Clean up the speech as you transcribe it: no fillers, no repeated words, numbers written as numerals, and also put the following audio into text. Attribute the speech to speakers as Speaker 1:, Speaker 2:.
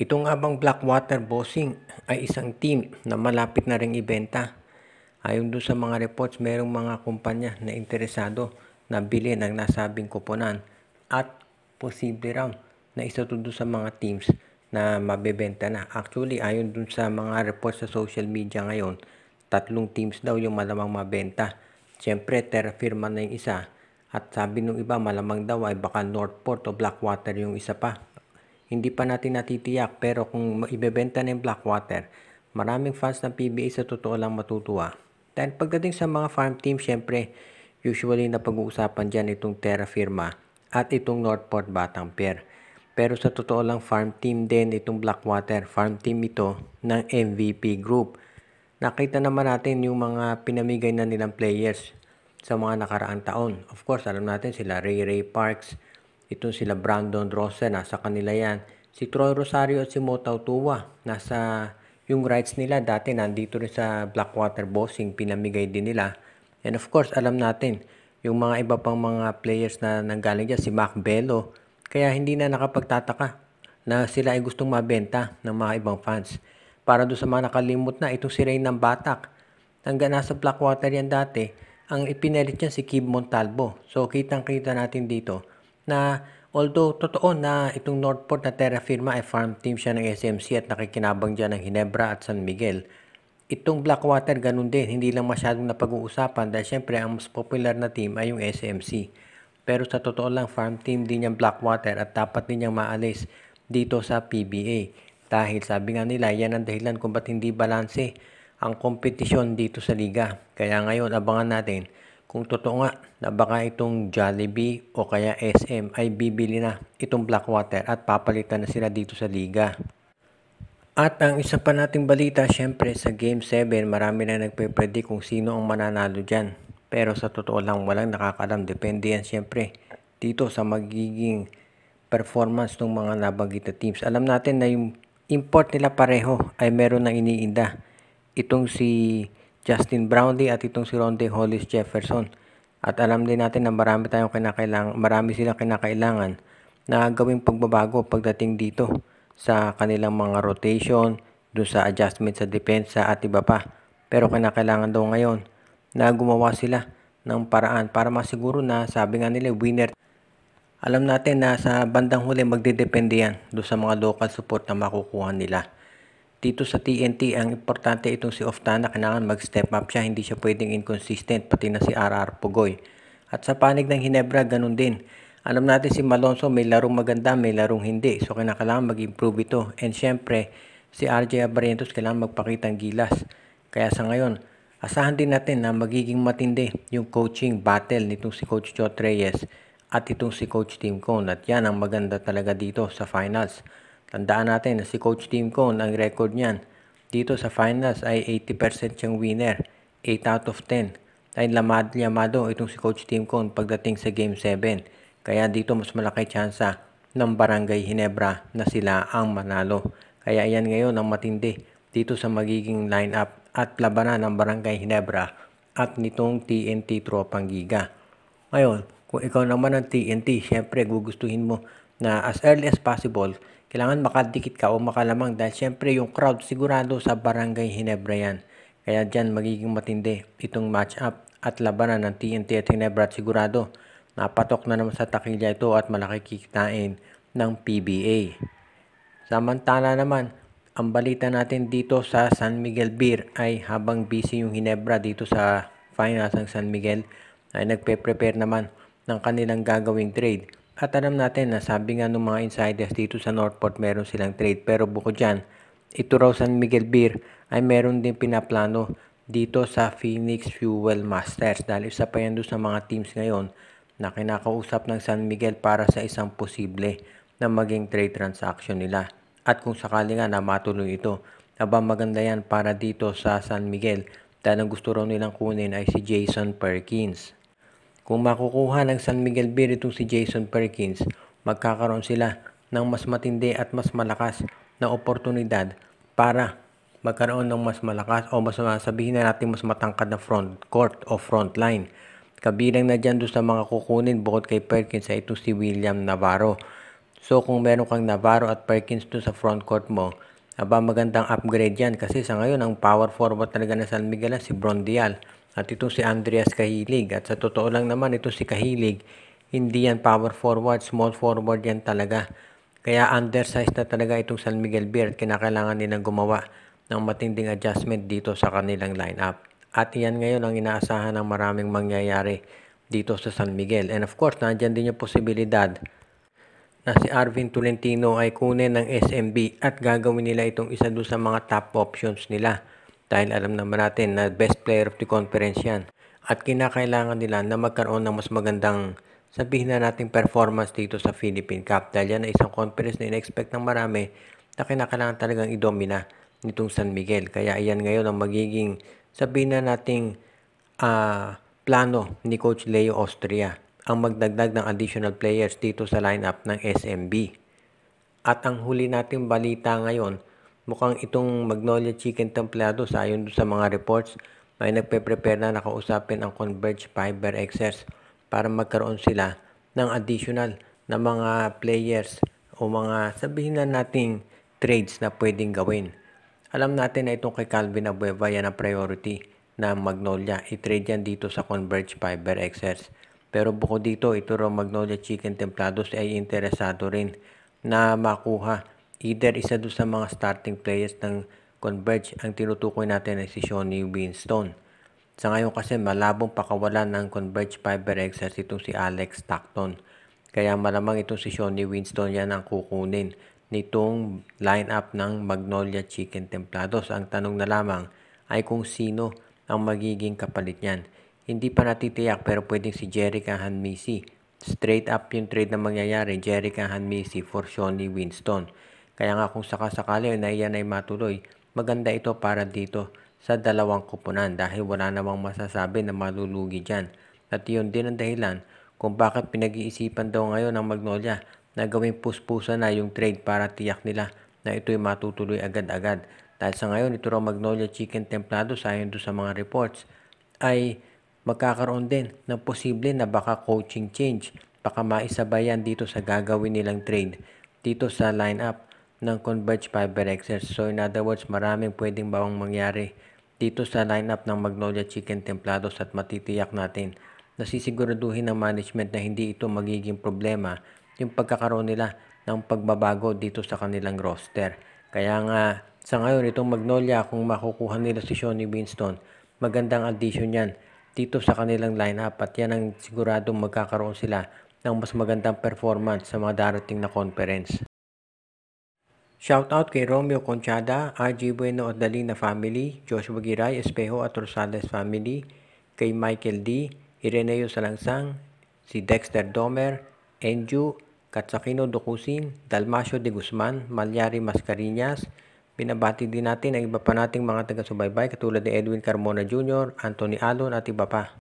Speaker 1: Ito nga bang Blackwater Bossing ay isang team na malapit na ring ibenta. Ayon doon sa mga reports, merong mga kumpanya na interesado na bilhin ang nasabing koponan at posible raw na isa to doon sa mga teams na mabebenta na. Actually, ayon doon sa mga reports sa social media ngayon, 3 teams daw yung malamang mabenta. Siyempre, Terra Firma na yung isa at sabi nung iba malamang daw ay baka Northport o Blackwater yung isa pa. Hindi pa natin natitiyak pero kung ibebenta na yung Blackwater, maraming fans ng PBA sa totoo lang matutuwa. Dahil pagdating sa mga farm team, syempre, usually na pag-uusapan dyan itong Terra Firma at itong Northport Batang Pier. Pero sa totoo lang farm team din itong Blackwater, farm team ito ng MVP Group. Nakita naman natin yung mga pinamigay na nilang players sa mga nakaraang taon. Of course, alam natin sila Ray Parks, ito sila Brandon Rosa, nasa kanila yan. Si Troy Rosario at si Motau Tua, nasa yung rights nila dati nandito rin sa Blackwater Bossing, pinamigay din nila. And of course, alam natin, yung mga iba pang mga players na nanggaling dyan, si Mac Bello, kaya hindi na nakapagtataka na sila ay gustong mabenta ng mga ibang fans. Para doon sa mga nakalimot na, itong si Rain ng Batak, hanggang nasa Blackwater yan dati, ang ipinalit niya si Kib Montalvo. So, kitang-kita natin dito na although totoo na itong Northport na Terra Firma ay farm team siya ng SMC at nakikinabang dyan ng Ginebra at San Miguel, itong Blackwater ganun din, hindi lang masyadong napag-uusapan dahil syempre ang mas popular na team ay yung SMC. Pero sa totoo lang, farm team din yung Blackwater at dapat din niyang maalis dito sa PBA. Dahil sabi nga nila, yan ang dahilan kung ba't hindi balanse ang kompetisyon dito sa liga. Kaya ngayon, abangan natin kung totoo nga na baka itong Jollibee o kaya SM ay bibili na itong Blackwater at papalitan na sila dito sa liga. At ang isa pa nating balita, syempre sa Game 7, marami na nagpe-predict kung sino ang mananalo dyan. Pero sa totoo lang, walang nakakalam. Depende yan syempre dito sa magiging performance ng mga nabanggit na teams. Alam natin na yung import nila pareho ay meron ng iniinda. Itong si Justin Brownlee at itong si Ronde Hollis Jefferson. At alam din natin na marami silang kinakailangan na gawing pagbabago pagdating dito sa kanilang mga rotation, doon sa adjustment sa depensa at iba pa. Pero kinakailangan daw ngayon na gumawa sila ng paraan para masiguro na sabi nga nila winner. Alam natin na sa bandang huli magdedepende yan doon sa mga local support na makukuha nila. Dito sa TNT, ang importante itong si Oftana, kailangan mag-step up siya. Hindi siya pwedeng inconsistent, pati na si RR Pugoy. At sa panig ng Ginebra, ganun din. Alam natin si Malonzo, may larong maganda, may larong hindi. So, kailangan mag-improve ito. And syempre, si RJ Abarrientos, kailangan magpakitang gilas. Kaya sa ngayon, asahan din natin na magiging matindi yung coaching battle nitong si Coach Jot Reyes at itong si Coach Tim Cone. At yan ang maganda talaga dito sa finals. Tandaan natin na si Coach Tim Cone, ang record niyan dito sa finals ay 80% siyang winner, 8 out of 10. Dahil lamado itong si Coach Tim Cone pagdating sa Game 7. Kaya dito mas malaki tsansa ng Barangay Ginebra na sila ang manalo. Kaya yan ngayon ang matindi dito sa magiging lineup at labanan ng Barangay Ginebra at nitong TNT Tropang Giga. Ngayon, kung ikaw naman ang TNT, syempre gugustuhin mo na as early as possible, kailangan makadikit ka o makalamang dahil syempre yung crowd sigurado sa Barangay Ginebra yan. Kaya dyan magiging matindi itong match-up at labanan ng TNT at Ginebra at sigurado napatok na naman sa takilya ito at malaki kikitain ng PBA. Samantala naman, ang balita natin dito sa San Miguel Beer ay habang busy yung Ginebra dito sa finals ng San Miguel ay nagpe-prepare naman ng kanilang gagawing trade. At alam natin na sabi nga ng mga insiders dito sa Northport meron silang trade. Pero bukod dyan, ito raw San Miguel Beer ay meron din pinaplano dito sa Phoenix Fuel Masters. Dahil isa pa yan doon sa mga teams ngayon na kinakausap ng San Miguel para sa isang posible na maging trade transaction nila. At kung sakali nga na matuloy ito, maganda yan para dito sa San Miguel dahil ang gusto raw nilang kunin ay si Jason Perkins. Kung makukuha ng San Miguel Beer itong si Jason Perkins, magkakaroon sila ng mas matindi at mas malakas na oportunidad para magkaroon ng mas malakas o mas sabihin na natin mas matangkad na front court o front line. Kabilang na dyan doon sa mga kukunin bukod kay Perkins ay itong si William Navarro. So kung meron kang Navarro at Perkins doon sa front court mo, magandang upgrade yan kasi sa ngayon ang power forward talaga ng San Miguel si Brondial at ito si Andreas Cahilig. At sa totoo lang naman ito si Cahilig, hindi yan power forward, small forward yan talaga. Kaya undersized na talaga itong San Miguel Beer at kinakailangan nilang gumawa ng matinding adjustment dito sa kanilang lineup. At yan ngayon ang inaasahan ng maraming mangyayari dito sa San Miguel. And of course, nandyan din yung posibilidad na si Arvin Tolentino ay kunin ng SMB at gagawin nila itong isa doon sa mga top options nila. Dahil alam naman natin na best player of the conference yan. At kinakailangan nila na magkaroon ng mas magandang sabihin na nating performance dito sa Philippine Cup. Dahil yan ay isang conference na ina-expect ng marami na kinakailangan talagang idomina nitong San Miguel. Kaya iyan ngayon ang magiging sabihin na nating plano ni Coach Leo Austria ang magdagdag ng additional players dito sa lineup ng SMB. At ang huli nating balita ngayon, mukhang itong Magnolia Chicken Templados ayon sa mga reports ay nagpe-prepare na nakausapin ang Converge Fiber Xers para magkaroon sila ng additional na mga players o mga sabihin na nating trades na pwedeng gawin. Alam natin na itong kay Calvin Abueva yan ang priority na Magnolia. I-trade yan dito sa Converge Fiber Xers. Pero bukod dito, ito raw Magnolia Chicken Templados ay interesado rin na makuha either isa doon sa mga starting players ng Converge. Ang tinutukoy natin ay si Shawnee Winston. Sa ngayon kasi malabong pakawalan ng Converge Fiber Xers itong si Alex Stockton. Kaya malamang itong si Shawnee Winston yan ang kukunin nitong lineup ng Magnolia Chicken Templados. Ang tanong na lamang ay kung sino ang magiging kapalit niyan. Hindi pa natitiyak pero pwedeng si Jerica Hanmisi. Straight up yung trade na mangyayari, Jerica Hanmisi for Shawnee Winston. Kaya nga kung sakasakali na iyan ay matuloy, maganda ito para dito sa dalawang kupunan dahil wala namang masasabi na malulugi dyan. At yun din ang dahilan kung bakit pinag-iisipan daw ngayon ng Magnolia na gawing puspusa na yung trade para tiyak nila na ito'y matutuloy agad-agad. Dahil sa ngayon, ito raw Magnolia Chicken Templados ayon doon sa mga reports ay magkakaroon din ng posible na baka coaching change. Baka maisabayan dito sa gagawin nilang trade dito sa lineup ng Converge Fiber Xers. So in other words, maraming pwedeng bawang mangyari dito sa lineup ng Magnolia Chicken Templados at matitiyak natin na sisiguraduhin ng management na hindi ito magiging problema yung pagkakaroon nila ng pagbabago dito sa kanilang roster. Kaya nga sa ngayon itong Magnolia, kung makukuha nila si Shawnee Winston, magandang addition yan dito sa kanilang lineup at yan ang siguradong magkakaroon sila ng mas magandang performance sa mga darating na conference. Shoutout kay Romeo Conchada, RG Bueno Odalina family, Joshua Giray, Espejo at Rosales family, kay Michael D, Ireneo Salangsang, si Dexter Domer, Enju, Katsakino Dukusin, Dalmasio de Guzman, Malyari Mascarinas. Binabati din natin ang iba pa nating mga taga-subaybay katulad ni Edwin Carmona Jr., Anthony Alon at iba pa.